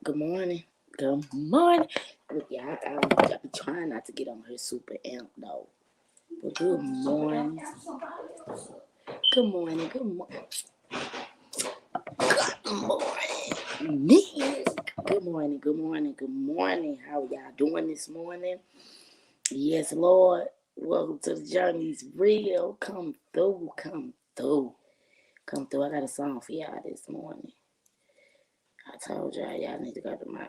Good morning. Good morning. Look, y'all, I be trying not to get on her super amp though. But good morning. Good morning. Good morning. Good morning. Good morning. Good morning. Good morning. How y'all doing this morning? Yes, Lord. Welcome to the journey's real. Come through. Come through. Come through. I got a song for y'all this morning. I told y'all need to go to my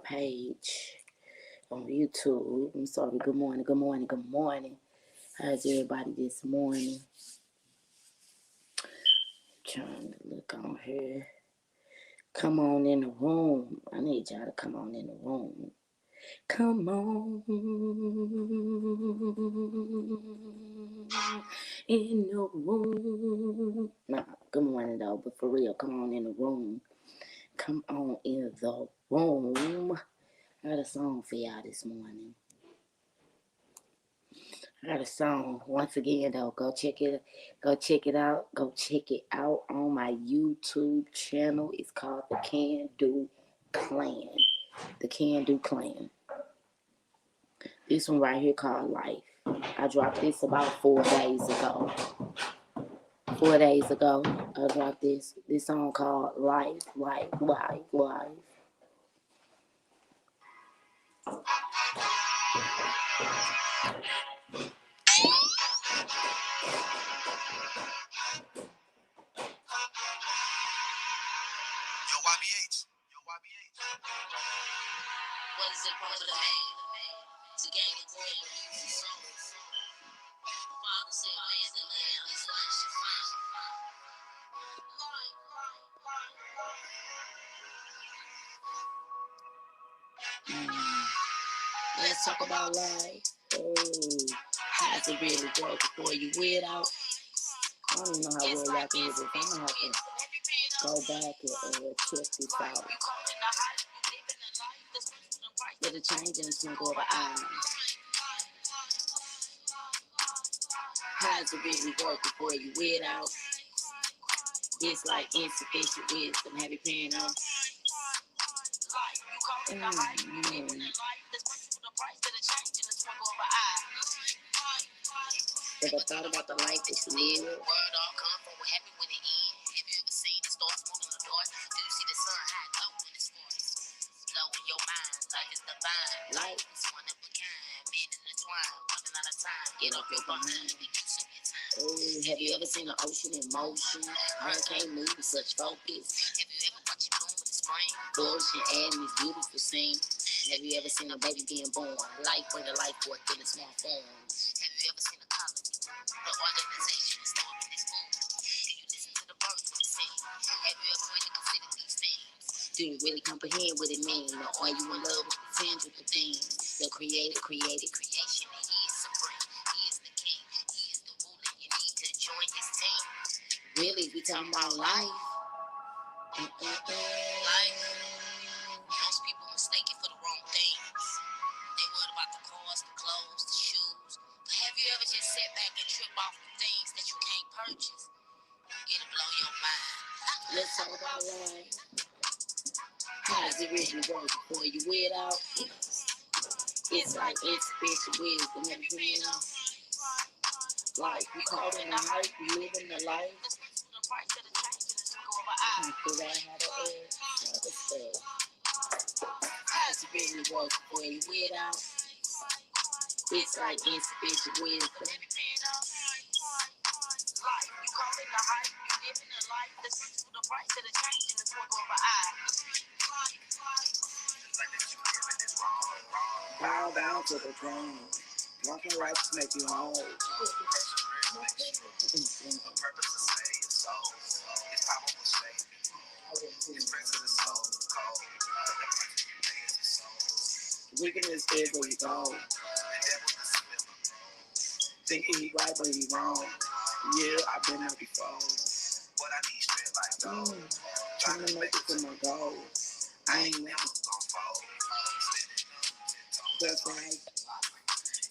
page on YouTube. I'm sorry. Good morning. Good morning. Good morning. How's everybody this morning? Trying to look on here. Come on in the room. I need y'all to come on in the room. Come on in the room. Nah, good morning though, but for real, come on in the room. Come on in the room. I got a song for y'all this morning. I got a song. Once again though, go check it out. Go check it out on my YouTube channel. It's called The Can Do Clan. The Can Do Clan. This one right here called Life. I dropped this about 4 days ago. 4 days ago, I dropped this song called Life, Life, Life, Life. What is it for the man to gain the world but lose his soul? The Father said, man that lay down his life should find life. Let's talk about life. Oh, how's it really work before you weird out? I don't know how well y'all can hear this. I'm gonna have to go back and check this out. There's a change in the twinkle of an eye. How's it really work before you weird out? It's like insufficient wisdom. Have you paying on? Ever thought about the life that you live? Word all come from what happened when it ends. Have you ever seen the stars moving the north? Do you see the sun high glow when it's forest? Blow in your mind, life is divine. Life is one of a kind, men intertwined, one another time. Get off your behind, we do some your time. Oh, have you ever seen an ocean in motion? Hurricane move with such focus. Have you ever watched it bloom in the spring? Flourishing and this beautiful scene. Have you ever seen a baby being born? Life bring a life forth in a small form. Have you ever seen a colony? The organization is storming this food. Do you listen to the birds when they sing? Have you ever really considered these things? Do you really comprehend what it means? Or are you in love with the tangible things? The creator created creation and he is supreme. He is the king. He is the ruler. You need to join his team. Really, we talking about life. Life. Most people mistake it for the wrong things. They worried about the cars, the clothes, the shoes. But have you ever just sat back and trip off the things that you can't purchase? It'll blow your mind. Let's talk about life. How does it really work before you weird out? It's like insufficient wisdom. Have you been on? Life, you caught in the hype, you living the life. I can't figure out how to understand. How does it really work before you weird out? It's like insufficient wisdom. Bow down to the throne. Walking rights make you whole. Wickedness is where you go. Thinking he right but he wrong. Yeah, I've been there before. Trying to make it to my goal. I ain't never gonna fall. That's right.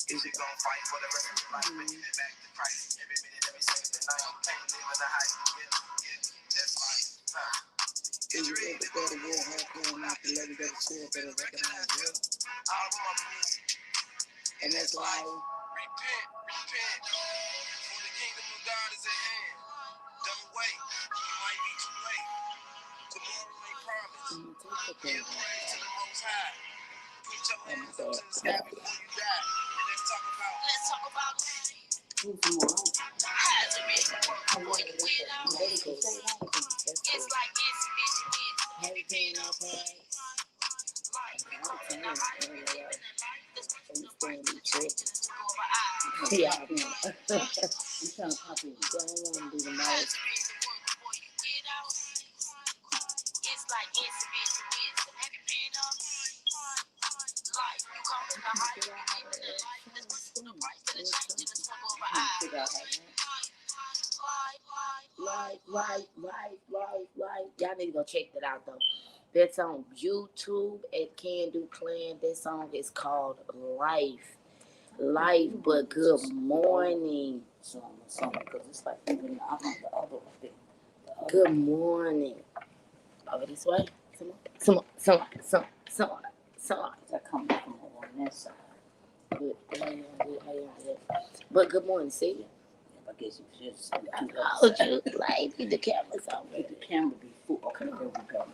Is it gonna fight for the rest of your life? Making it back to Christ. Every minute, every second, the night. Can't live in the hype. should better recognize you. And that's why. Repent. For the kingdom of God is at hand. Don't wait. You might be too late. Tomorrow ain't promised. Give praise to the Most High. Put your hands up to the sky before you die. And let's talk about how's it really work before you win out. It's like insufficient. Everything okay. Yeah, I'm trying to pop in. I don't want to do the most. It's like insufficient wisdom. Have you been up? Life, you call it the height of life. This the price for the change in the struggle of our eyes. Life. Y'all need to go check that out though. That's on YouTube at Can Do Clan. That song is called Life. But good morning. Because it's like I'm on the other thing. Good morning. Over this way. Some on. I come from on that side. Good. But good morning, see? I guess you should. I told you, lady, the camera's on. The camera be full. Okay, there we go.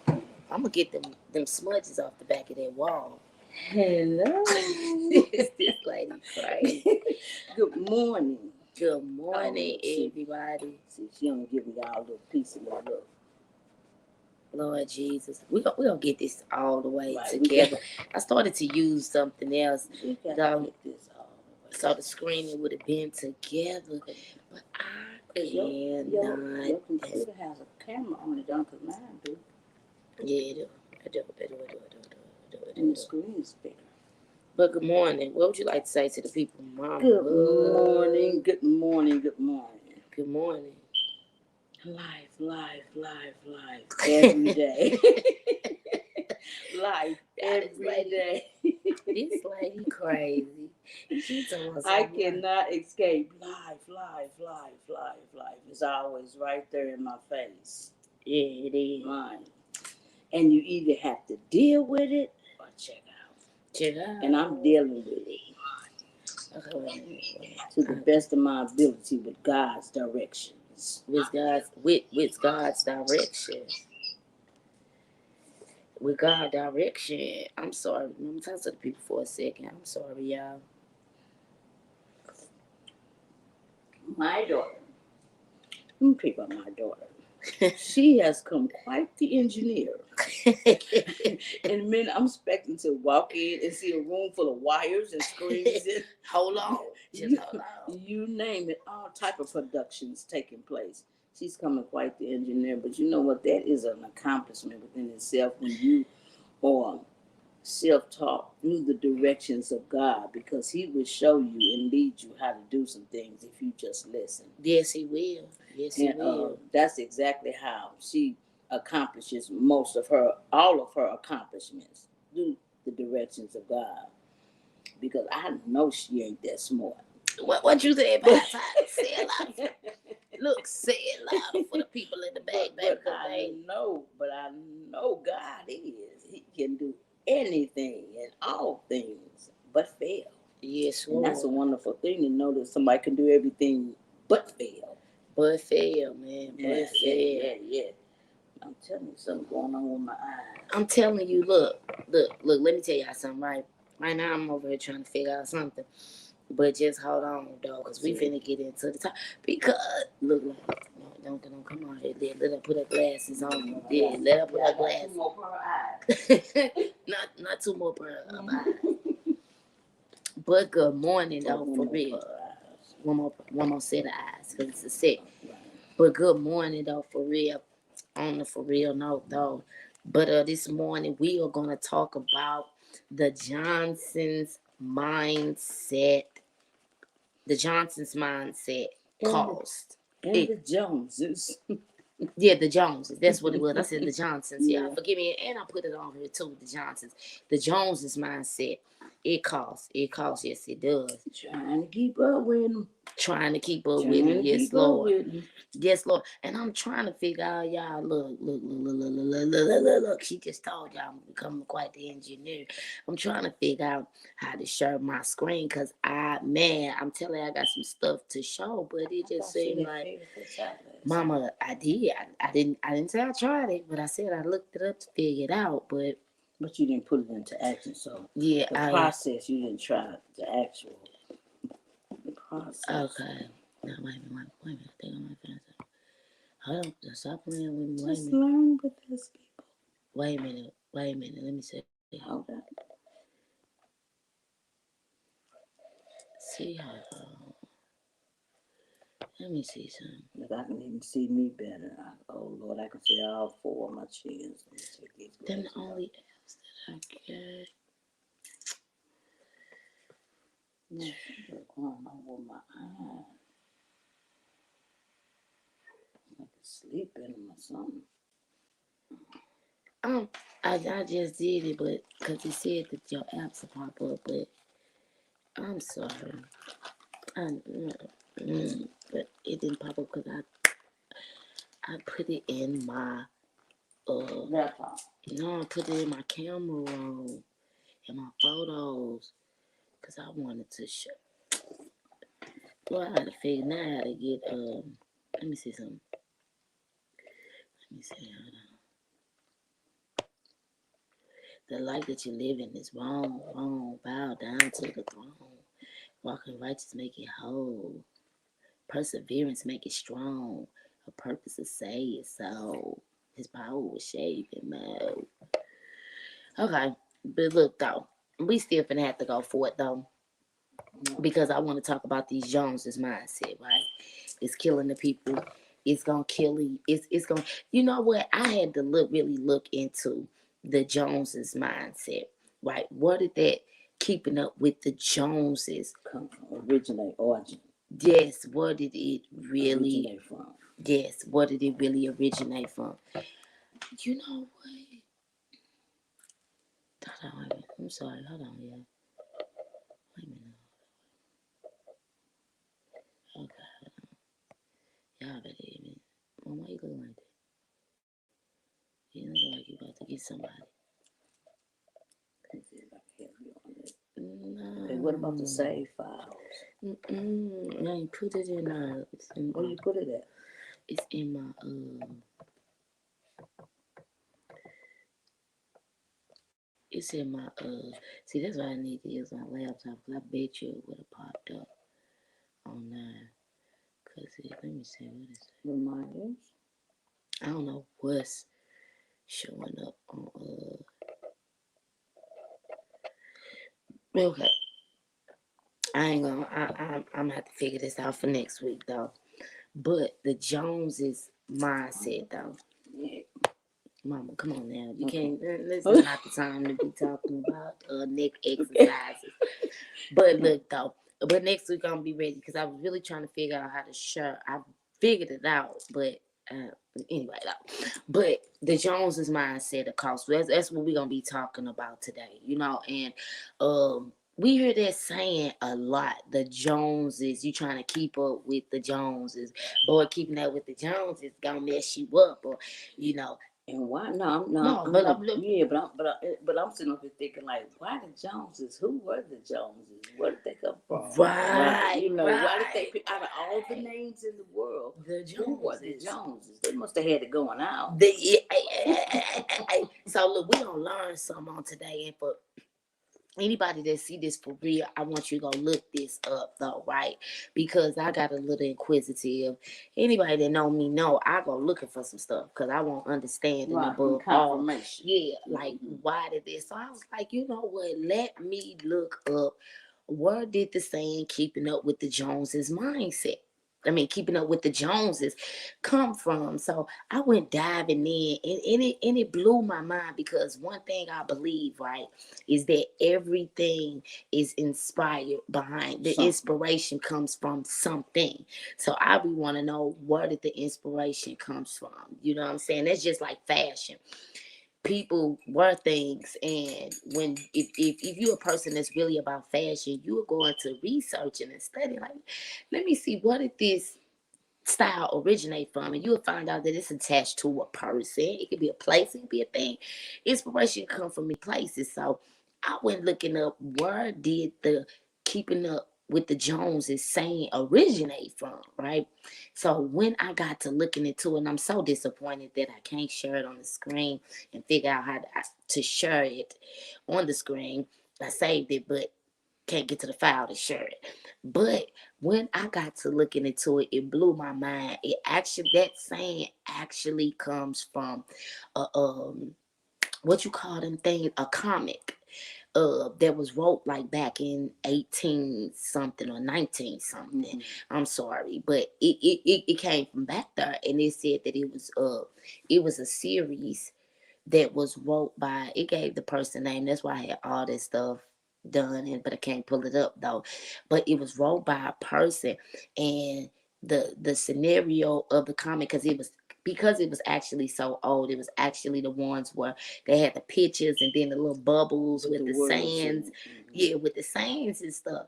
I'm gonna get them smudges off the back of that wall. Hello. This lady crazy. Good morning. Good morning, everybody. See, she don't give me y'all a little piece of that look. Lord Jesus, we gonna get this all the way together. I started to use something else. We gotta get this all the way. So the screen would have been together, but I cannot. Your computer has a camera on it, don't? Cause mine do. Yeah, I do. And the screen is bigger. But good morning. What would you like to say to the people, Mama? Good morning. Good morning. Life. Every day. Life every day. This lady crazy. I cannot escape. Life. It's always right there in my face. Yeah, it is. Mine. And you either have to deal with it or check out. And I'm dealing with it. To the best of my ability with God's directions. With God's direction. With God's direction. I'm sorry. Let me talk to the people for a second. I'm sorry, y'all. My daughter. Let me pick up my daughter. She has come quite the engineer. In a minute, I'm expecting to walk in and see a room full of wires and screens. And hold on. You name it, all type of productions taking place. She's coming quite the engineer, but you know what? That is an accomplishment within itself when you are self-taught through the directions of God, because He will show you and lead you how to do some things if you just listen. Yes, He will. He will. That's exactly how she accomplishes all of her accomplishments through the directions of God. Because I know she ain't that smart. What you say about say it loud? Look, say it louder for the people in the back, baby. But I know God is. He can do anything and all things but fail. Yes, Lord. And that's a wonderful thing to know that somebody can do everything but fail. But fail, man. Yeah. I'm telling you something going on with my eyes. I'm telling you, look, let me tell y'all something, right? Right now I'm over here trying to figure out something. But just hold on, though, because we finna get into the top. Because, look, don't come on here. Let her put her glasses on. Yeah, let her put her glasses. 2 more pair of eyes. not 2 more pair of eyes. But good morning, though, for real. One more set of eyes, because it's a set. But good morning, though, for real. On the for real note, though. But this morning, we are going to talk about the Johnson's mindset. The Johnson's mindset cost. And the Joneses. Yeah, the Joneses. That's what it was. I said the Johnsons. Yeah, forgive me. And I put it on here too, the Johnsons. The Joneses mindset. It costs. Yes, it does. Trying to keep up with them. trying to keep up with me. Yes, Lord. With me. Yes, Lord. And I'm trying to figure out, y'all, look. She just told y'all I'm becoming quite the engineer. I'm trying to figure out how to share my screen because I'm telling you, I got some stuff to show, but it just seemed like, Mama, I did. I didn't say I tried it, but I said I looked it up to figure it out, but you didn't put it into action. So yeah, the process, you didn't try the actual process. Okay. Now, wait a minute. I think I might finish it. Hold on. Stop playing with me. Just learn with this people. Wait a minute. Let me see. Okay. See how. Let me see something. But I can even see me better. Oh Lord, I can see all four of my chins. Them the only apps that I get. No, going on with my eyes. Like sleeping or something. I just did it, but because it said that your apps will pop up, but I'm sorry. But it didn't pop up because I put it in my laptop. No, I put it in my camera roll, in my photos, because I wanted to show. Well, I had to figure now how to get, let me see something. Let me see, hold on. The life that you live in is wrong. Bow down to the throne. Walking righteous make it whole. Perseverance make it strong. A purpose to say it so. His power was shaved and mouth. Okay, but look though, we still finna have to go for it though. Because I want to talk about these Joneses mindset, right? It's killing the people. It's gonna kill you. It's gonna. You know what? I had to really look into the Joneses mindset, right? Where did that keeping up with the Joneses come from? Origin. Yes. Where did it really originate from? Yes. Where did it really originate from? You know what? Hold on. I'm sorry. Hold on, yeah. Wait a minute. Okay. Y'all better hear me. Mom, why you looking like that? You look like you about to get somebody. No. Okay, what about the save files? I ain't put it in Where you put it at? It's in my It's in my See, that's why I need to use my laptop because I bet you it would have popped up on there. Cause let me see what is it. Reminders. I don't know what's showing up on Okay. I ain't gonna. I'm gonna have to figure this out for next week though. But the Joneses mindset though. Yeah. Mama, come on now. You can't. This is not the time to be talking about neck exercises. But look though. But next week I'm gonna be ready because I was really trying to figure out how to share. I figured it out, but anyway though. But the Joneses mindset of course. That's what we're gonna be talking about today. You know, and we hear that saying a lot. The Joneses, you trying to keep up with the Joneses. Boy, keeping up with the Joneses gonna mess you up, or you know. And why? No, but I'm sitting up here thinking like, why the Joneses? Who were the Joneses? Where did they come from? Right. You know, why did they pick out of all the names in the world? The Joneses. Who were the Joneses? They must have had it going out. So look, we gonna learn something on today, and for anybody that see this for real, I want you to go look this up though, right? Because I got a little inquisitive. Anybody that know me know I go looking for some stuff because I want understanding above confirmation. Yeah, like why did this? So I was like, you know what? Let me look up where did the saying "keeping up with the Joneses" mindset. Keeping up with the Joneses come from. So I went diving in and it blew my mind because one thing I believe, right, is that everything is inspired behind the inspiration comes from something. So I be want to know where did the inspiration comes from. You know what I'm saying? That's just like fashion. people wear things, and when if you're a person that's really about fashion, you're going to researching and studying, like, let me see, what did this style originate from, and you'll find out that it's attached to a person. It could be a place, it could be a thing. Inspiration come from many places. So I went looking up, where did the keeping up with the Joneses saying originate from, right? So when I got to looking into it, and I'm so disappointed that I can't share it on the screen and figure out how to share it on the screen. I saved it, but can't get to the file to share it. But when I got to looking into it, it blew my mind. It actually, that saying actually comes from a what you call them things, a comic that was wrote like back in 18 something or 19 something. I'm sorry, but it came from back there, and it said that it was a series that was wrote by, it gave the person name. That's why I had all this stuff done, and but I can't pull it up though. But it was wrote by a person, and the scenario of the comic, because it was actually so old, it was actually the ones where they had the pictures and then the little bubbles with the sands, yeah, with the sayings and stuff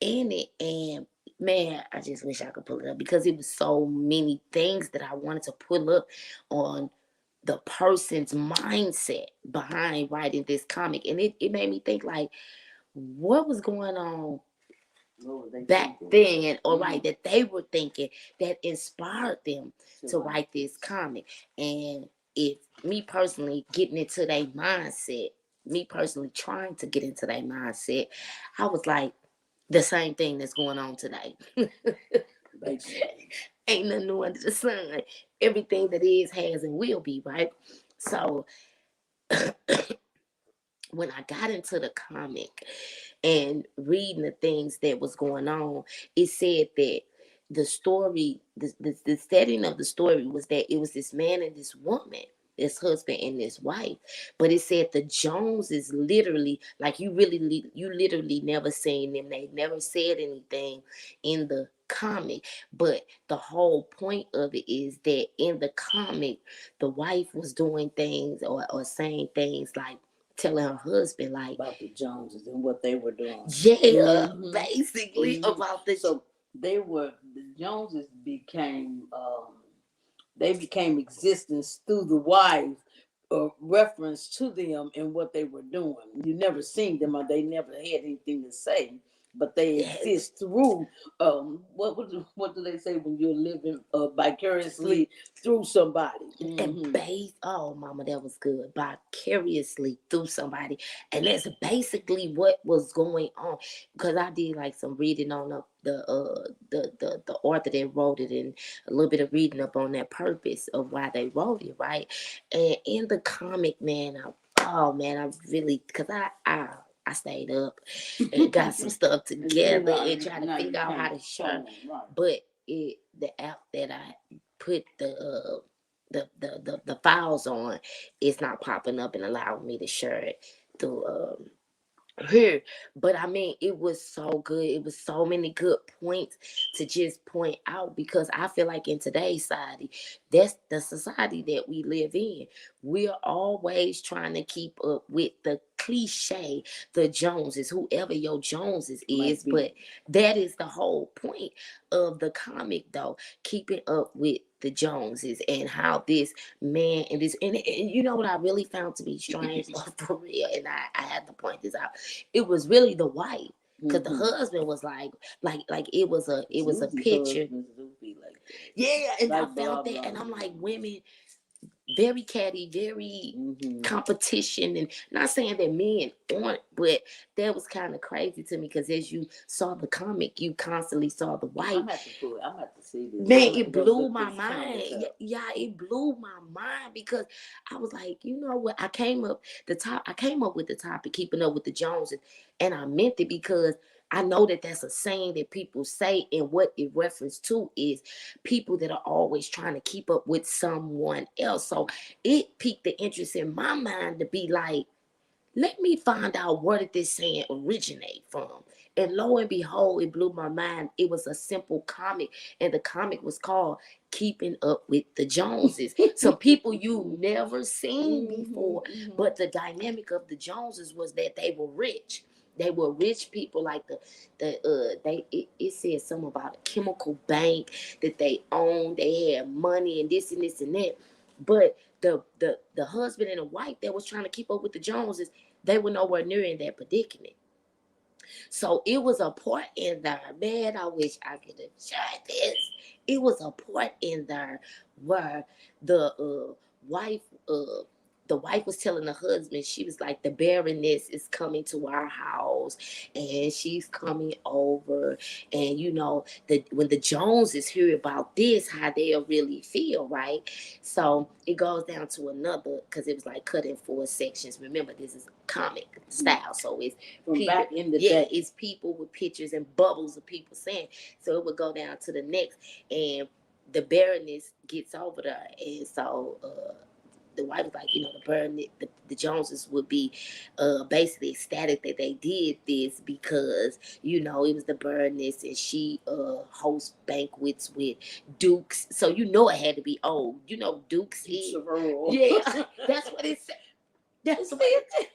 in it. And man, I just wish I could pull it up, because it was so many things that I wanted to pull up on the person's mindset behind writing this comic. And it made me think, like, what was going on back then, or right, that they were thinking, that inspired them to write this comic. And if me personally getting into their mindset, me personally trying to get into their mindset, I was like, the same thing that's going on today. Ain't nothing new under the sun. Everything that is, has, and will be, right? So when I got into the comic and reading the things that was going on, it said that the story, the setting of the story was that it was this man and this woman, this husband and this wife. But it said the Joneses literally, like, you literally never seen them. They never said anything in the comic. But the whole point of it is that in the comic, the wife was doing things, or saying things like, telling her husband, like, about the Joneses and what they were doing. Yeah, basically about the. So the Joneses became they became existence through the wife, reference to them and what they were doing. You never seen them, or they never had anything to say, but they exist through what do they say when you're living vicariously through somebody? And oh mama, that was good. Vicariously through somebody. And that's basically what was going on. Because I did like some reading on the author that wrote it, and a little bit of reading up on that purpose of why they wrote it, right? And in the comic, man, I really, because I stayed up and got some stuff together and tried to figure out how to share. But the app that I put the files on, it's not popping up and allowing me to share it through here. But I mean, it was so good. It was so many good points to just point out, because I feel like in today's society, that's the society that we live in. We're always trying to keep up with the cliche, the Joneses, whoever your Joneses is. But that is the whole point of the comic, though, keeping up with the Joneses, and how this man and this, and you know what I really found to be strange, for real, and I had to point this out. It was really the wife, because the husband was like it was a picture. Yeah, and I felt that, and I'm like, women very catty, very competition, and not saying that men aren't, but that was kind of crazy to me, because as you saw the comic, you constantly saw the wife. I'm have to see this. Man, it blew my mind. Yeah, it blew my mind, because I was like, you know what? I came up with the topic, keeping up with the Joneses, and I meant it, because I know that that's a saying that people say, and what it refers to is people that are always trying to keep up with someone else. So it piqued the interest in my mind to be like, let me find out, where did this saying originate from? And lo and behold, it blew my mind. It was a simple comic, and the comic was called Keeping Up with the Joneses. Some people you never seen before, but the dynamic of the Joneses was that they were rich. They were rich people, like it said something about a chemical bank that they owned. They had money and this and that. But the husband and the wife that was trying to keep up with the Joneses, they were nowhere near in that predicament. So it was a part in there, man. I wish I could have shared this. It was a part in there where the wife, uh, the wife was telling the husband, she was like, the Baroness is coming to our house, and she's coming over, and when the Joneses hear about this, how they'll really feel, right? So it goes down to another, because it was like cut in 4 sections. Remember, this is comic style, so it's From people, back in the day. it's people with pictures and bubbles of people saying. So it would go down to the next, and the Baroness gets over there, and so the wife was like, the Baroness, the Joneses would be basically ecstatic that they did this because it was the Baroness, and she hosts banquets with dukes, so it had to be old. Dukes is, yeah, that's what it said. That's what it said.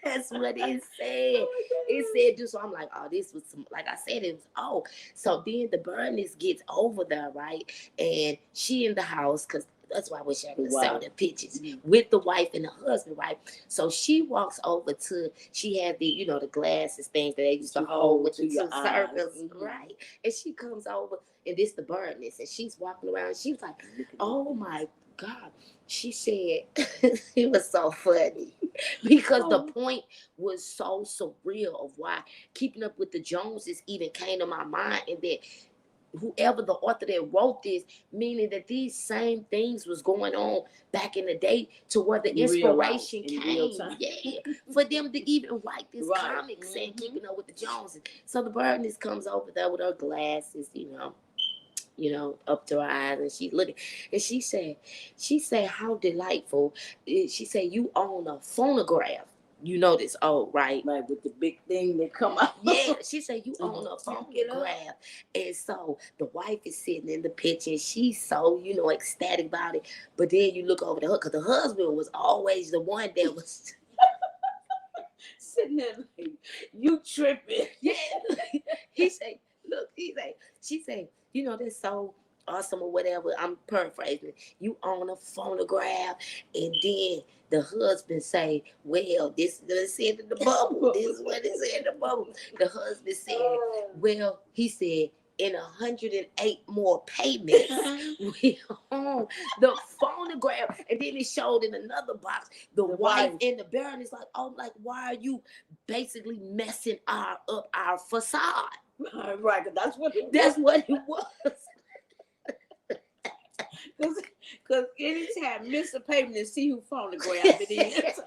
That's what it said. It said do. So I'm like, oh, this was some, like I said, it was, oh. So then the Bernice gets over there, right? And she in the house, because that's why I wish I could saw the pictures with the wife and the husband, right? So she walks over to, she had the glasses things that they used to hold with the 2 circles, right? And she comes over, and this the Bernice, and she's walking around. She was like, oh my God. She said, it was so funny because the point was so surreal of why Keeping Up with the Joneses even came to my mind, and that whoever the author that wrote this, meaning that these same things was going on back in the day, to where the inspiration came, for them to even write this comic saying Keeping Up with the Joneses. So the Birdness comes over there with her glasses, up to her eyes, and she's looking, and she said, how delightful. She said, you own a phonograph. You know this old, right? Like with the big thing that come out. Yeah, she said, you own a phonograph. And so the wife is sitting in the picture, and she's so, ecstatic about it. But then you look over to her, because the husband was always the one that was sitting there like, you tripping. Yeah. She said, that's so awesome or whatever. I'm paraphrasing. You own a phonograph, and then the husband say, well, this is in the bubble. This is what is in the bubble. The husband said, well, he said, in 108 more payments, we own the phonograph. And then it showed in another box, the wife and the Baron is like, oh, like, why are you basically messing up our facade? Right, because that's what it was. Because anytime miss a payment and see who phonograph it is.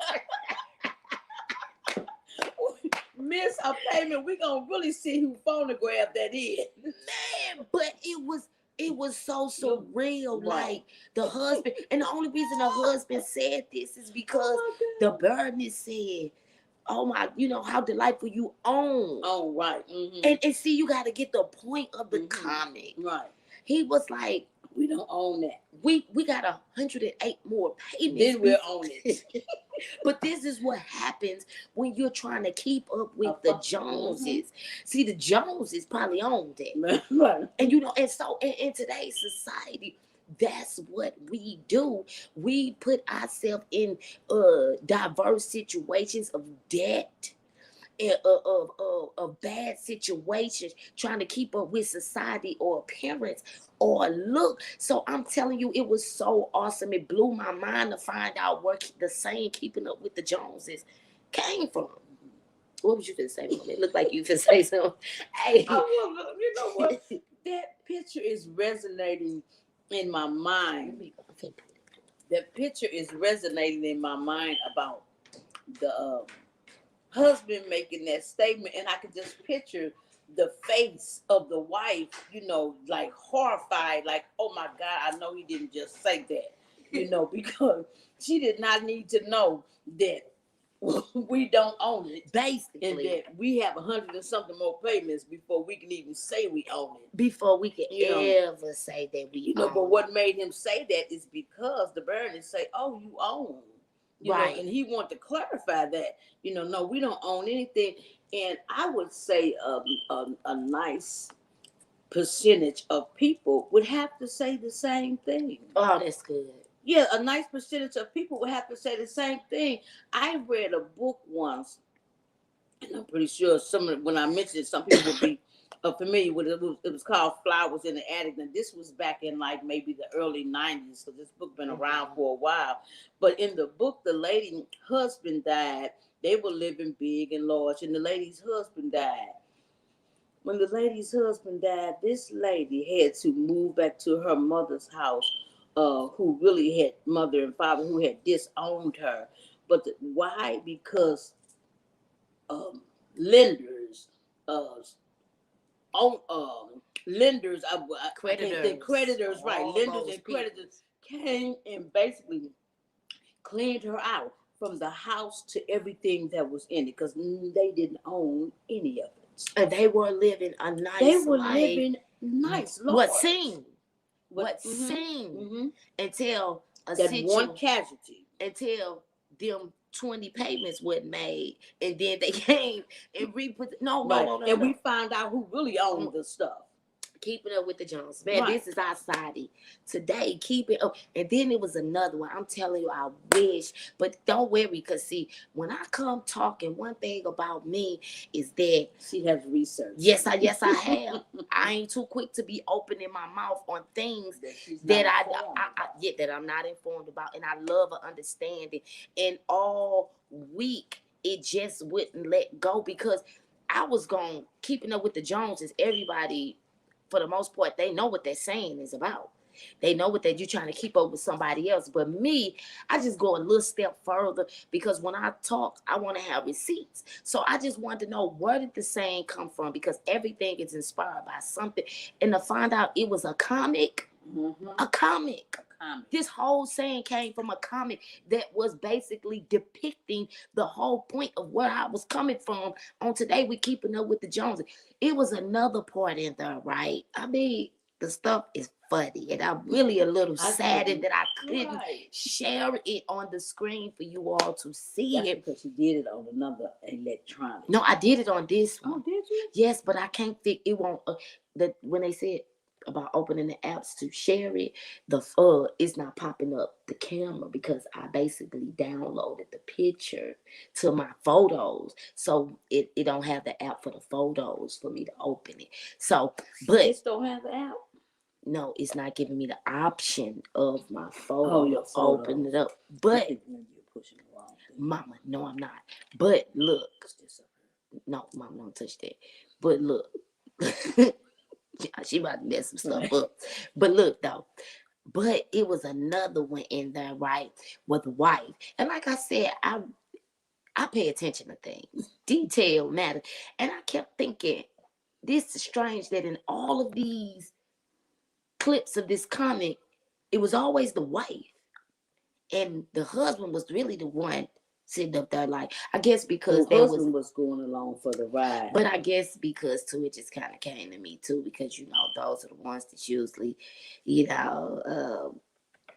Miss a payment, we gonna really see who phonograph that is. Man, but it was so surreal. Like the husband, and the only reason the husband said this is because the Birdness said, oh my, how delightful you own. Oh, right. Mm-hmm. And see, you got to get the point of the comic. Right. He was like, we don't own that. We got 108 more payments. Then we'll own it. But this is what happens when you're trying to keep up with the Joneses. See, the Joneses probably owned it. Right. And so in today's society, that's what we do. We put ourselves in diverse situations of debt, of bad situations, trying to keep up with society or appearance or look. So I'm telling you, it was so awesome. It blew my mind to find out where the saying Keeping Up with the Joneses came from. What was you finna say? It looked like you finna say something. Hey. You know what? That picture is resonating in my mind. That picture is resonating in my mind about the husband making that statement, and I could just picture the face of the wife, like horrified, like, oh my God, I know he didn't just say that, because she did not need to know that we don't own it. Basically. And that we have 100 and something more payments before we can even say we own it. Before we can ever say that we own but what made him say that is because the baroness say, oh, you own. Right. And he wanted to clarify that, no, we don't own anything. And I would say a nice percentage of people would have to say the same thing. Oh, that's good. Yeah, a nice percentage of people would have to say the same thing. I read a book once, and I'm pretty sure when I mentioned it, some people would be familiar with it. It was called Flowers in the Attic, and this was back in like maybe the early 90s, so this book been around for a while. But in the book, the lady's husband died. They were living big and large, and the lady's husband died. When the lady's husband died, this lady had to move back to her mother's house, who really had mother and father who had disowned her. But why? Because lenders, lenders, creditors, right? Lenders and creditors came and basically cleaned her out from the house to everything that was in it, because they didn't own any of it. And they were living a nice life. They were living nice. What seemed until one casualty. Until them 20 payments wasn't made, and then they came and re-put. No. And we found out who really owned the stuff. Keeping up with the Joneses. Man, This is our society today. Keep it up. And then it was another one. I'm telling you, I wish. But don't worry, because see, when I come talking, one thing about me is that she has research. Yes, I have. I ain't too quick to be opening my mouth on things that I'm not informed about. And I love an understanding. And all week, it just wouldn't let go, because I was keeping up with the Joneses. Everybody, for the most part, they know what they're saying is about. They know what you're trying to keep up with somebody else. But me, I just go a little step further, because when I talk, I want to have receipts. So I just wanted to know, where did the saying come from? Because everything is inspired by something. And to find out it was a comic. A comic. This whole saying came from a comic that was basically depicting the whole point of where I was coming from on Today We Keeping Up with the Joneses. It was another part in there, right? I mean, the stuff is funny, and I'm really a little saddened that I couldn't share it on the screen for you all to see it. Because you did it on another electronic. No, I did it on this one. Oh, did you? Yes, but I can't think. It won't. When they said about opening the apps to share it, it's not popping up the camera, because I basically downloaded the picture to my photos, so it don't have the app for the photos for me to open it. So, but it don't have the app. No, it's not giving me the option of my phone to open it up. But you're pushing the wrong thing. Mama, no, I'm not. But look, no, Mama, don't touch that. But look. She about to mess some stuff up. But look, though. But it was another one in there, right, with the wife. And like I said, I pay attention to things. Detail matter. And I kept thinking, this is strange that in all of these clips of this comic, it was always the wife. And the husband was really the one sitting up there, like, I guess because the husband was going along for the ride. But I guess because too, it just kind of came to me too, because those are the ones that usually, the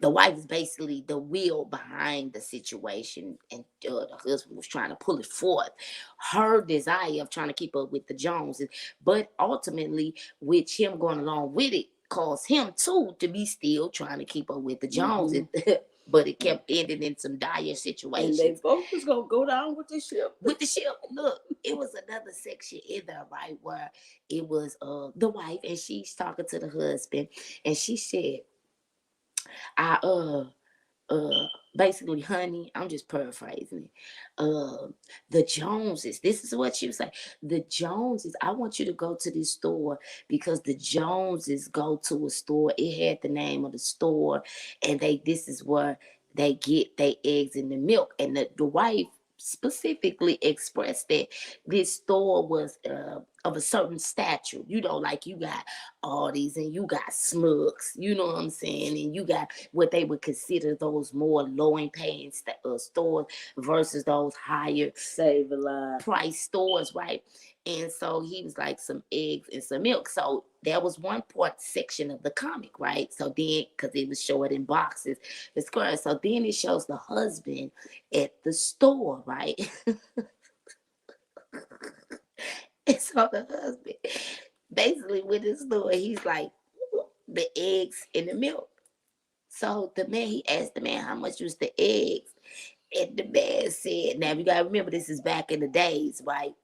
wife is basically the wheel behind the situation, and the husband was trying to pull it forth. Her desire of trying to keep up with the Joneses, but ultimately, with him going along with it, caused him too to be still trying to keep up with the Joneses. But it kept ending in some dire situations. And they both was going to go down with the ship. Look, it was another section in there, right, where it was the wife, and she's talking to the husband, and she said, basically, honey, I'm just paraphrasing it. The Joneses, this is what she was saying. The Joneses, I want you to go to this store, because the Joneses go to a store. It had the name of the store, and this is where they get their eggs and the milk. And the wife specifically expressed that this store was of a certain stature. Like you got all these and you got smugs, you know what I'm saying? And you got what they would consider those more low paying stores versus those higher Save a lot. price stores, right? And so he was like some eggs and some milk. So there was one part section of the comic, right? So then, because it was showing in boxes, the square. So then it shows the husband at the store, right? And so the husband basically with the store, he's like, the eggs and the milk. So he asked the man how much was the eggs. And the man said, now you gotta remember this is back in the days, right?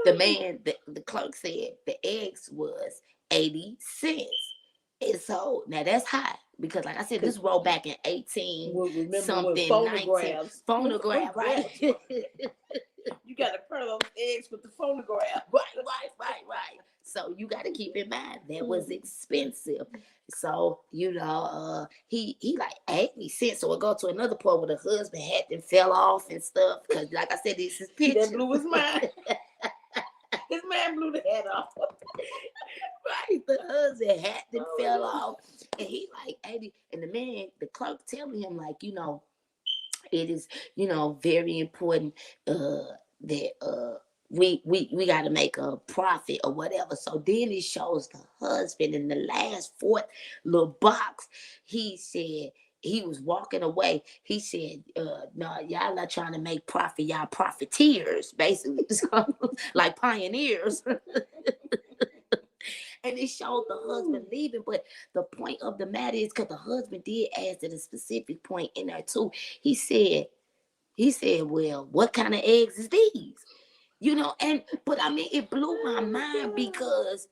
The clerk said the eggs was 80 cents. And so now that's high because like I said, this rolled back in 18 something 19 phonograph, right? You got to print those eggs with the phonograph. Right. So you got to keep in mind that was expensive. So he like 80 cents. So it go to another point where the husband had them fell off and stuff because like I said, this is picture. That blew his mind. This man blew the head off. Right, the husband hat them fell off, and he like 80. And the clerk telling him like, it is, very important that we got to make a profit or whatever. So then it shows the husband in the last fourth little box. He said he was walking away. He said, "No, y'all not trying to make profit. Y'all profiteers, basically, like pioneers." And it showed the husband leaving. But the point of the matter is, because the husband did ask at a specific point in there too. He said, well, what kind of eggs is these? But I mean, it blew my mind because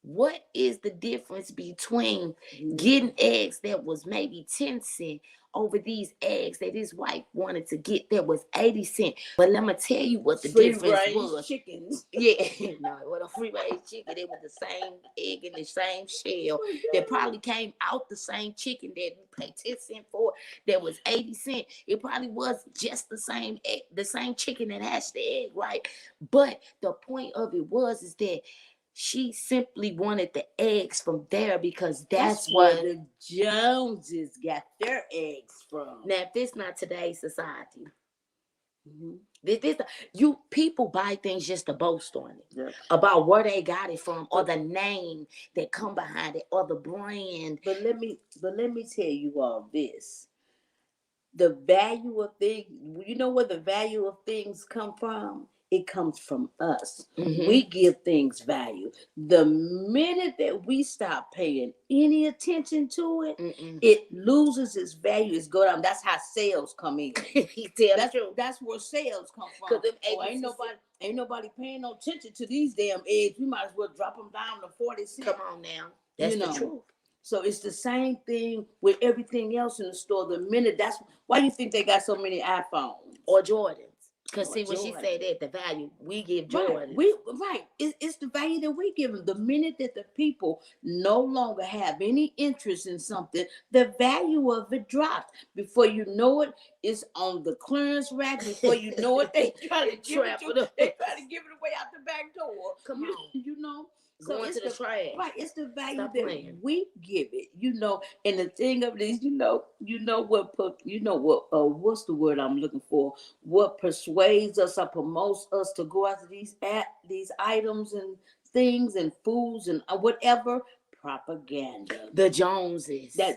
what is the difference between getting eggs that was maybe 10 cents over these eggs that his wife wanted to get that was 80 cents? But let me tell you what the difference was. Chickens. Yeah, no, it was a free-range chicken. It was the same egg in the same shell that probably came out the same chicken that you paid 10 cents for that was 80 cents. It probably was just the same egg, the same chicken that hatched the egg, right? But the point of it is that she simply wanted the eggs from there because that's where the Joneses got their eggs from. Now, if this not today's society, you people buy things just to boast on it about where they got it from or the name that come behind it or the brand. But let me tell you all this. The value of things, you know where the value of things come from? It comes from us. We give things value. The minute that we stop paying any attention to it, it loses its value. It's go down. That's how sales come in. That's where sales come from. Ain't nobody paying no attention to these damn eggs. We might as well drop them down to 40 cents. Come on now. That's the truth. So it's the same thing with everything else in the store. The minute that's why you think they got so many iPhones or Jordans. Because see, when she said that, the value we give Jordan. It's the value that we give them. The minute that the people no longer have any interest in something, the value of it drops. Before you know it, it's on the clearance rack. Before you know it, they try to give it away out the back door. Come on. So going to the trash. Right, it's the value that we give it, And the thing of it is, what's the word I'm looking for? What persuades us or promotes us to go after these items and things and foods and whatever? Propaganda. The Joneses. The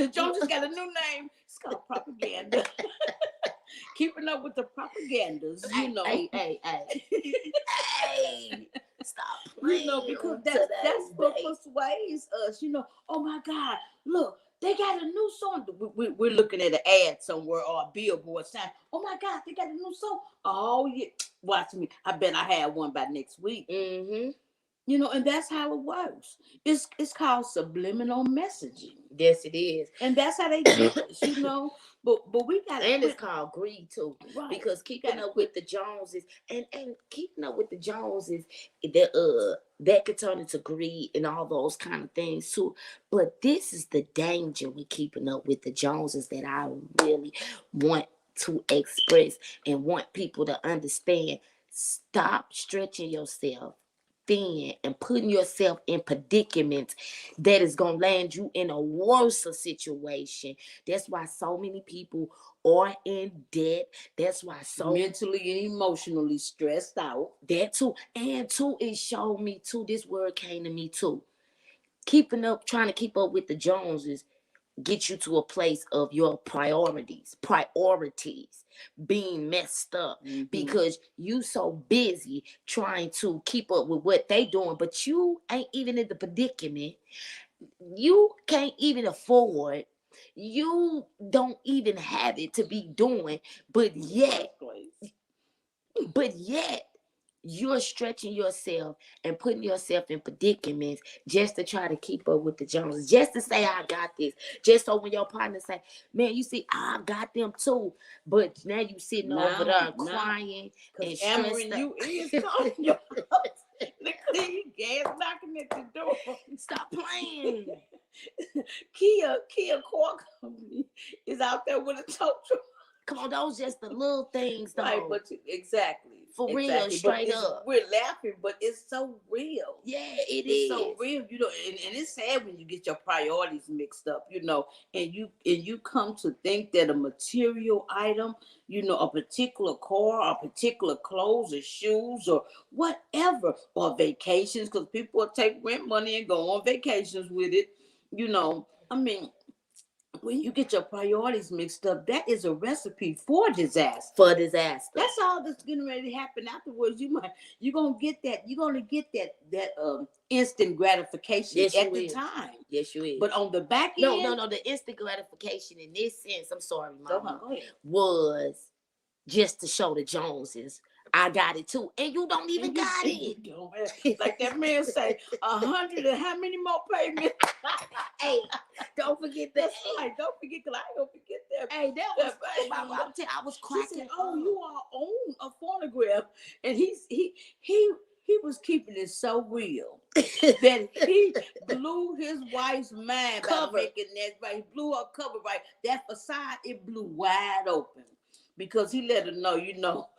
Joneses got a new name. It's called propaganda. Keeping up with the propagandas, Hey. Stop playing. Because that's what persuades us. Oh my God, look, they got a new song. We're looking at an ad somewhere or a billboard sign. Oh my God, they got a new song. Oh yeah, watch me. I bet I have one by next week. And that's how it works. It's called subliminal messaging. Yes, it is. And that's how they do it, But we got and it's called greed too. Right. Because keeping up with the Joneses and keeping up with the Joneses, that could turn into greed and all those kind of things too. But this is the danger with keeping up with the Joneses that I really want to express and want people to understand. Stop stretching yourself thin and putting yourself in predicaments that is going to land you in a worse situation. That's why so many people are in debt. That's why so mentally and emotionally stressed out. That too. And too, it showed me too. This word came to me too. Keeping up, trying to keep up with the Joneses get you to a place of your priorities being messed up, because you so busy trying to keep up with what they doing, but you ain't even in the predicament. You can't even afford, you don't even have it to be doing, but yet you're stretching yourself and putting yourself in predicaments just to try to keep up with the Joneses, just to say I got this, just so when your partner say, man, you see, I got them too, but now you sitting over there crying and stressed you is calling your house. Look at you, gas knocking at the door. Stop playing. Kia Core Company is out there with a tow truck. Come on, those just the little things, though. Right, but exactly. For real, straight up. We're laughing, but it's so real. Yeah, it's is. So real, you know, and it's sad when you get your priorities mixed up, you know, and you come to think that a material item, you know, a particular car, a particular clothes or shoes or whatever, or vacations, because people will take rent money and go on vacations with it, you know. I mean, when you get your priorities mixed up, that is a recipe for disaster. That's all that's getting ready to happen afterwards. You're gonna get that instant gratification at the time. Yes, you is. But on the back end, no, the instant gratification in this sense, I'm sorry, Mama, go ahead. Was just to show the Joneses, I got it too, and you don't even got it. You don't have, like that man say, 100 and how many more payments? Hey, don't forget that. Right, don't forget, because I ain't gonna forget that. Hey, that was I was cracking. Said, oh, you all own a phonograph, and he was keeping it so real that he blew his wife's mind by making that right. He blew her cover right. That facade, it blew wide open. Because he let her know, you know,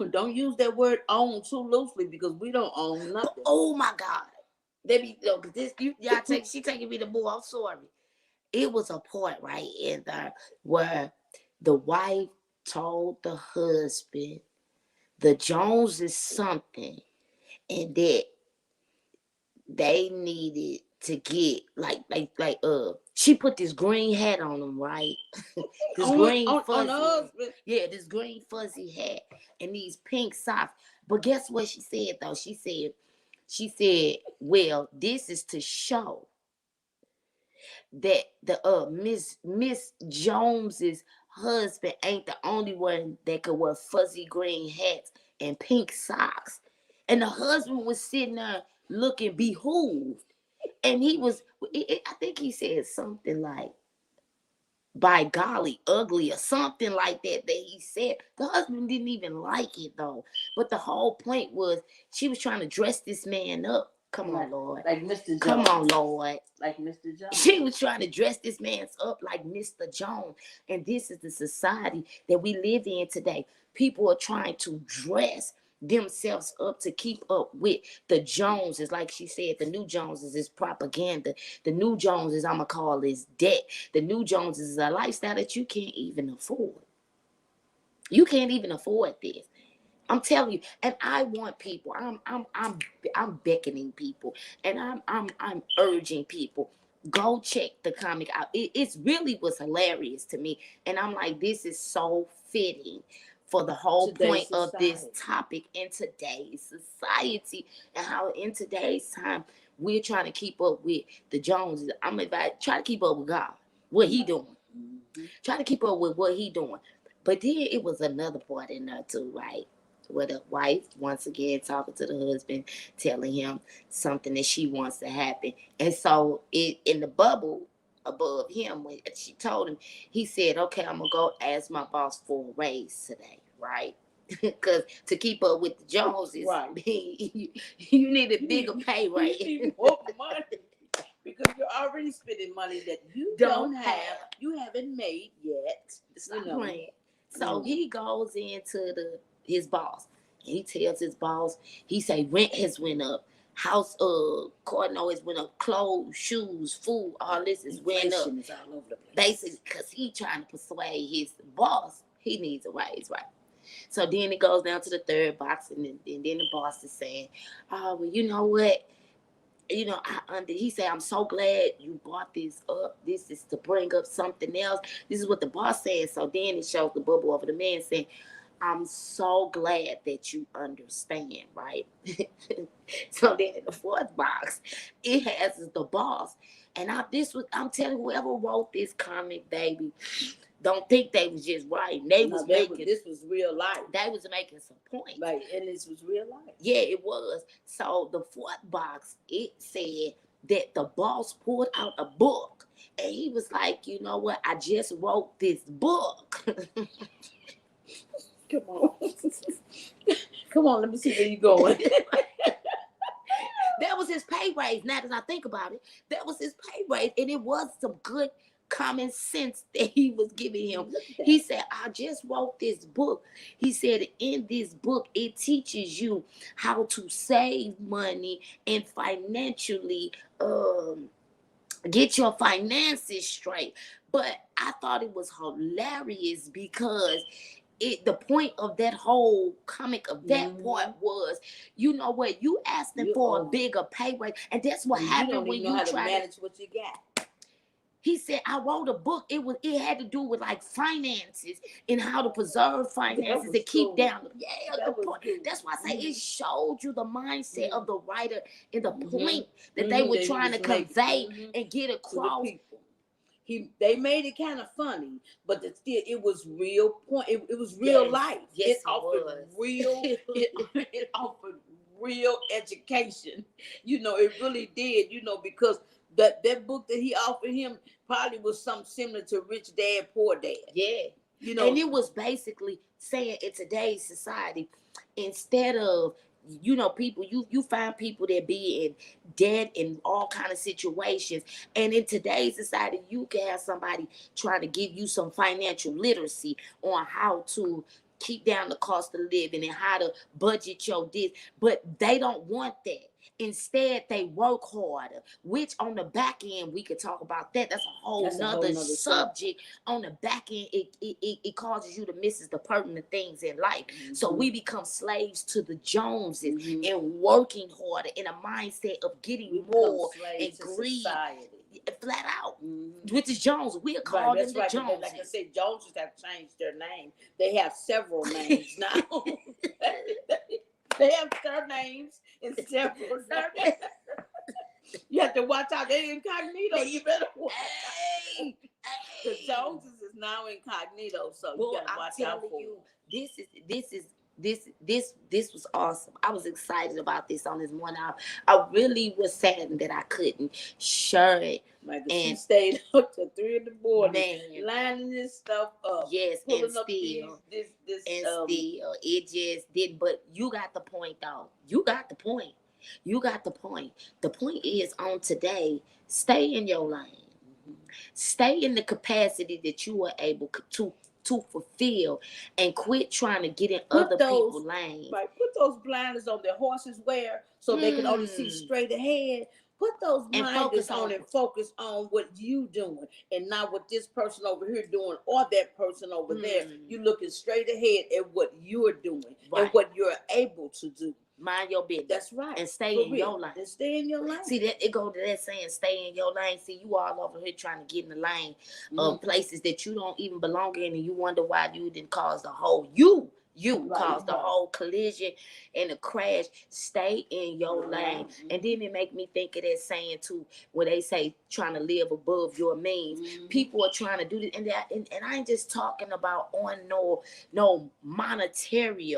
don't use that word own too loosely, because we don't own nothing. Oh my God. Let me know, because she taking me to more. I'm sorry. It was a point right in there where the wife told the husband the Jones is something, and that they needed to get like she put this green hat on him, right? This green fuzzy, this green fuzzy hat and these pink socks. But guess what she said though? She said, well, this is to show that the Miss Jones's husband ain't the only one that could wear fuzzy green hats and pink socks. And the husband was sitting there looking behooved. And he was, I think he said something like, by golly, ugly or something like that he said. The husband didn't even like it though. But the whole point was she was trying to dress this man up. Come on, Lord. Like Mr. Jones. Come on, Lord. Like Mr. Jones. She was trying to dress this man up like Mr. Jones. And this is the society that we live in today. People are trying to dress themselves up to keep up with the Joneses. Like she said, the new Joneses is propaganda. The new Joneses, I'm going to call, is debt. The new Joneses is a lifestyle that you can't even afford. You can't even afford this. I'm telling you, and I want people. I'm beckoning people, and I'm urging people. Go check the comic out. It's really was hilarious to me, and I'm like, this is so fitting for the whole point of this topic in today's society, and how in today's time we're trying to keep up with the Joneses. I'm about try to keep up with God. What he doing? Try to keep up with what he doing. But then it was another part in there too, right? Where the wife, once again, talking to the husband, telling him something that she wants to happen. And so it in the bubble above him, when she told him, he said, okay, I'm going to go ask my boss for a raise today, right? Because to keep up with the Joneses, right. you need a bigger pay rate. You need more money. Because you're already spending money that you don't have. You haven't made yet. Stop playing. So he goes into his boss. He tells his boss, he say rent has went up. House car noise went up, clothes, shoes, food, all this is went up. Inflation is all over the place. Basically, because he trying to persuade his boss he needs a raise, right? So then it goes down to the third box, and then the boss is saying, "Oh, well, you know what? He said, I'm so glad you brought this up. This is to bring up something else. This is what the boss said." So then it shows the bubble over the man saying, "I'm so glad that you understand," right? So then in the fourth box, it has the boss. And I'm telling whoever wrote this comic, baby, don't think they was just writing. This was real life. They was making some points. Right, and this was real life. Yeah, it was. So the fourth box, it said that the boss pulled out a book. And he was like, you know what? I just wrote this book. Come on. Come on, let me see where you're going. That was his pay raise. Now that I think about it, that was his pay raise. And it was some good common sense that he was giving him. He said, I just wrote this book. He said, in this book, it teaches you how to save money and financially get your finances straight. But I thought it was hilarious because the point of that whole comic of that part was, you know what, you asking for a bigger pay rate, and that's what happened when you try to manage what you got. He said, I wrote a book. It had to do with like finances and how to preserve finances and keep down. That's why I say it showed you the mindset of the writer and the point that they were trying to convey and get across. They made it kind of funny, but it was real point. It was real life. Yes, it offered real. It offered real education. It really did. Because that book that he offered him probably was something similar to Rich Dad Poor Dad. Yeah. And it was basically saying in today's society, instead of people, you find people that be in debt in all kind of situations, and in today's society you can have somebody trying to give you some financial literacy on how to keep down the cost of living and how to budget your this, but they don't want that. Instead, they work harder, which on the back end, we could talk about that. That's a whole nother subject. On the back end, it causes you to miss the pertinent things in life. So we become slaves to the Joneses and working harder in a mindset of getting more and greed. Flat out. Which is Jones. We are called them the Joneses. Like I said, Joneses have changed their name. They have several names now. They have surnames and several surnames. You have to watch out. They're incognito. You better watch out. The Joneses is now incognito, so you gotta watch out for This was awesome. I was excited about this on this morning. I really was saddened that I couldn't share it. She stayed up to 3 in the morning, lining this stuff up. Yes, and still, it just didn't. But you got the point, though. You got the point. The point is, on today, stay in your lane. Stay in the capacity that you are able to fulfill, and quit trying to get in other people's lanes. Right. Put those blinders on their horses wear so they can only see straight ahead. Put those blinders on and focus on what you doing and not what this person over here doing or that person over there. You looking straight ahead at what you're doing and what you're able to do. Mind your business. That's right. And stay in your lane. And stay in your lane. See, that it go to that saying, stay in your lane. See, you all over here trying to get in the lane of places that you don't even belong in, and you wonder why you didn't cause the whole caused the whole collision and the crash. Stay in your lane. And then it make me think of that saying too, where they say trying to live above your means. People are trying to do this, and I ain't just talking about on no monetary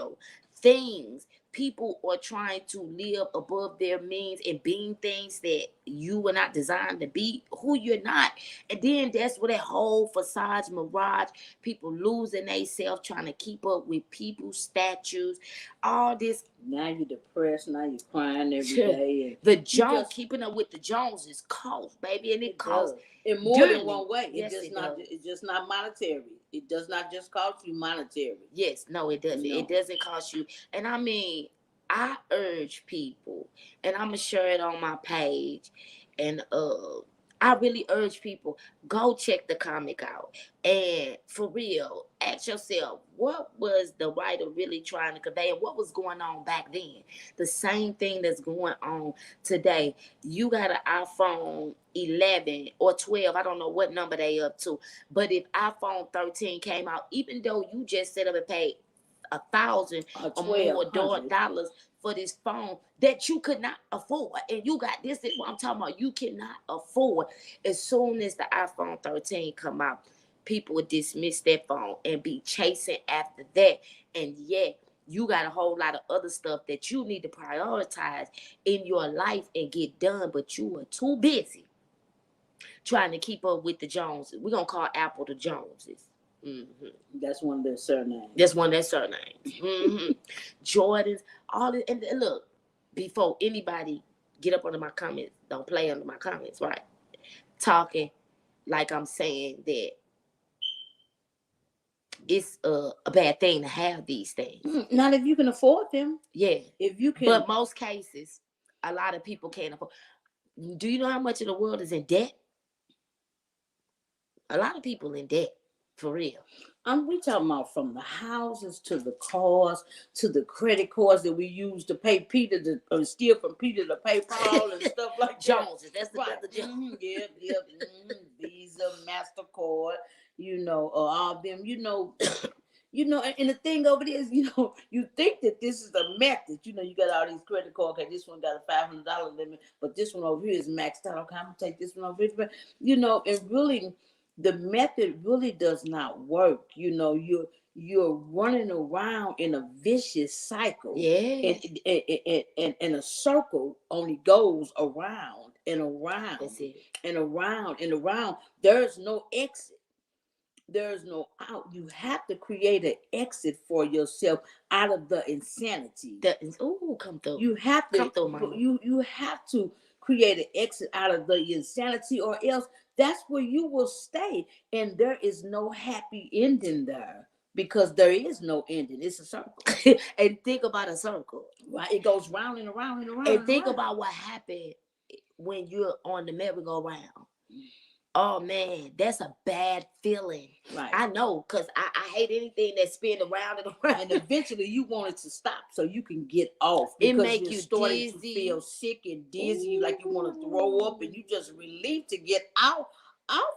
things. People are trying to live above their means and being things that you were not designed to be, who you're not. And then that's where that whole facade mirage, people losing themselves, trying to keep up with people's statues, all this. Now you're depressed, now you're crying every day. And keeping up with the Joneses costs, baby, and it costs in more than one way. It's just not monetary. It does not just cost you monetary. Yes, no, it doesn't. No. It doesn't cost you. And I mean, I urge people, and I'm gonna share it on my page, and I really urge people, go check the comic out, and for real, ask yourself, what was the writer really trying to convey, and what was going on back then? The same thing that's going on today. You got an iPhone 11 or 12, I don't know what number they up to, but if iPhone 13 came out, even though you just set up and paid $1,000 or more dollars for this phone that you could not afford, and you got this is what I'm talking about, you cannot afford. As soon as the iPhone 13 come out, people would dismiss that phone and be chasing after that, and yet you got a whole lot of other stuff that you need to prioritize in your life and get done, but you are too busy trying to keep up with the Joneses. We're gonna call Apple the Joneses. Mm-hmm. That's one of their surnames. That's one of their surnames. Mm-hmm. Jordans, all this, and look, before anybody get up under my comments, don't play under my comments, right? Talking like I'm saying that it's a bad thing to have these things. Not if you can afford them. Yeah. If you can. But most cases, a lot of people can't afford. Do you know how much of the world is in debt? A lot of people in debt, for real. We talking about from the houses to the cars to the credit cards that we use to pay Peter to steal from Peter to pay Paul and stuff like Joneses. That. That's the other Jones. Yep. Visa, MasterCard, all of them, and the thing over there is, you think that this is a method. You got all these credit cards. Okay, this one got a $500 limit, but this one over here is maxed out. Okay, I'm gonna take this one over here. And really, the method really does not work. You're running around in a vicious cycle. Yeah. And a circle only goes around and around. That's it. And around and around. There's no exit. There's no out. You have to create an exit for yourself out of the insanity. Come through. You have to come through, mama. You have to create an exit out of the insanity, or else that's where you will stay. And there is no happy ending there, because there is no ending. It's a circle. And think about a circle. Right? It goes round and around and around. And think about what happened when you're on the merry-go-round. Oh man, that's a bad feeling. Right. I know, because I hate anything that spins around and around. And eventually you want it to stop so you can get off. Because it make you starting dizzy. to feel sick and dizzy. Ooh. Like you want to throw up, and you just relieved to get out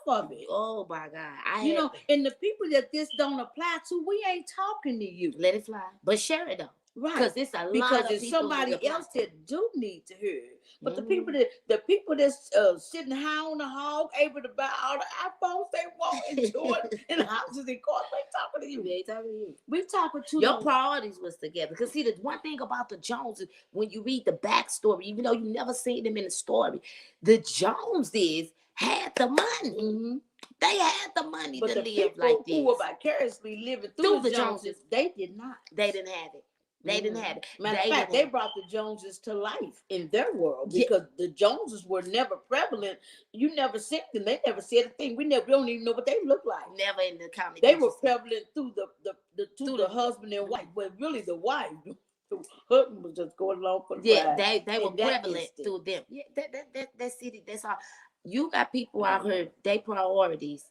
of it. Oh my God. And the people that this don't apply to, we ain't talking to you. Let it fly. But share it though. Right. Because it's a lot because of there's people somebody else that do need to hear it. But mm-hmm. the people that's sitting high on the hog, able to buy all the iPhones they want and Jordan and houses and cars, they talking to you. They talking to you. We talking to your priorities was together. Because see, the one thing about the Joneses, when you read the backstory, even though you never seen them in the story, the Joneses had the money. Mm-hmm. They had the money but to the live like this. Who were vicariously living through the Joneses, they did not. They didn't have it. They didn't have it. Matter of fact, they brought the Joneses to life in their world, because the Joneses were never prevalent. You never seen them. They never said a thing. We don't even know what they look like. Never in the comic. They were prevalent through the husband and wife, but really the wife. The husband was just going along for the ride. They were prevalent through them. Yeah, that's it. That's all. You got people out here, they priorities.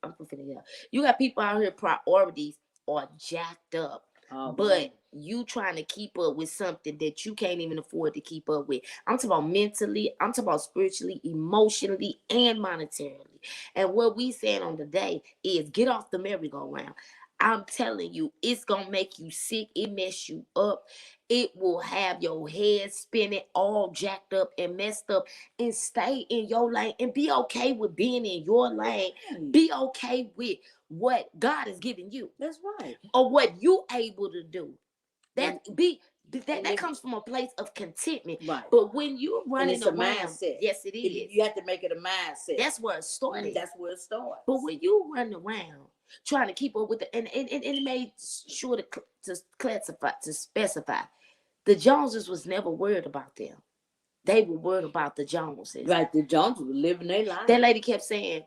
I'm finna get out. You got people out here, priorities are jacked up. But you trying to keep up with something that you can't even afford to keep up with. I'm talking about mentally, I'm talking about spiritually, emotionally, and monetarily. And what we saying on the day is get off the merry-go-round. I'm telling you, it's going to make you sick. It mess you up. It will have your head spinning, all jacked up and messed up. And stay in your lane and be okay with being in your lane. Be okay with what God has given you. That's right. Or what you able to do. That comes from a place of contentment. Right. But when you're running around, mindset. Yes, it is. You have to make it a mindset. That's where it starts. That's where it starts. But when you run around trying to keep up with and it made sure to classify, to specify, the Joneses was never worried about them. They were worried about the Joneses. Right. The Joneses were living their life. That lady kept saying,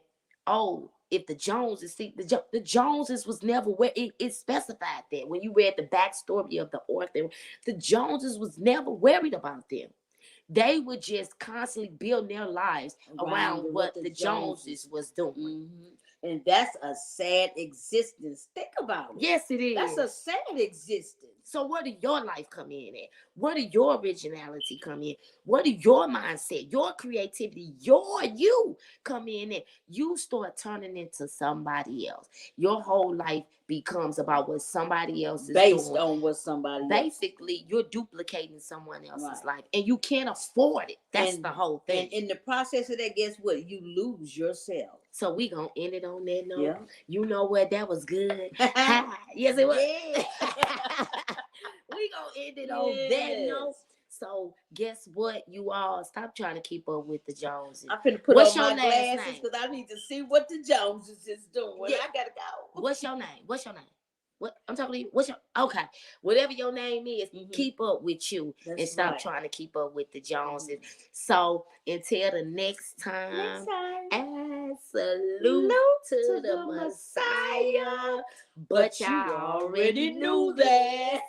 "Oh, if the Joneses, see, the Joneses was never where it specified that when you read the backstory of the author, the Joneses was never worried about them. They would just constantly build their lives around what the Joneses was doing. Mm-hmm. And that's a sad existence. Think about it. Yes, it is. That's a sad existence. So where do your life come in at? Where do your originality come in? Where do your mindset, your creativity, your you come in at? You start turning into somebody else. Your whole life becomes about what somebody else is based doing. on what somebody Basically, else. You're duplicating someone else's right. life, and you can't afford it. That's the whole thing. And in the process of that, guess what? You lose yourself. So we gonna end it on that note. Yeah. You know what? That was good. Yes, it was. Yeah. We gonna end it on that note. So guess what? You all stop trying to keep up with the Joneses. I'm finna put on my glasses because I need to see what the Joneses is doing. Yeah. I gotta go. What's your name? What's your name? What I'm talking to you? What's your okay? Whatever your name is, keep up with you. That's and stop trying to keep up with the Joneses. So until the next time, and salute to the Messiah. But y'all already knew that.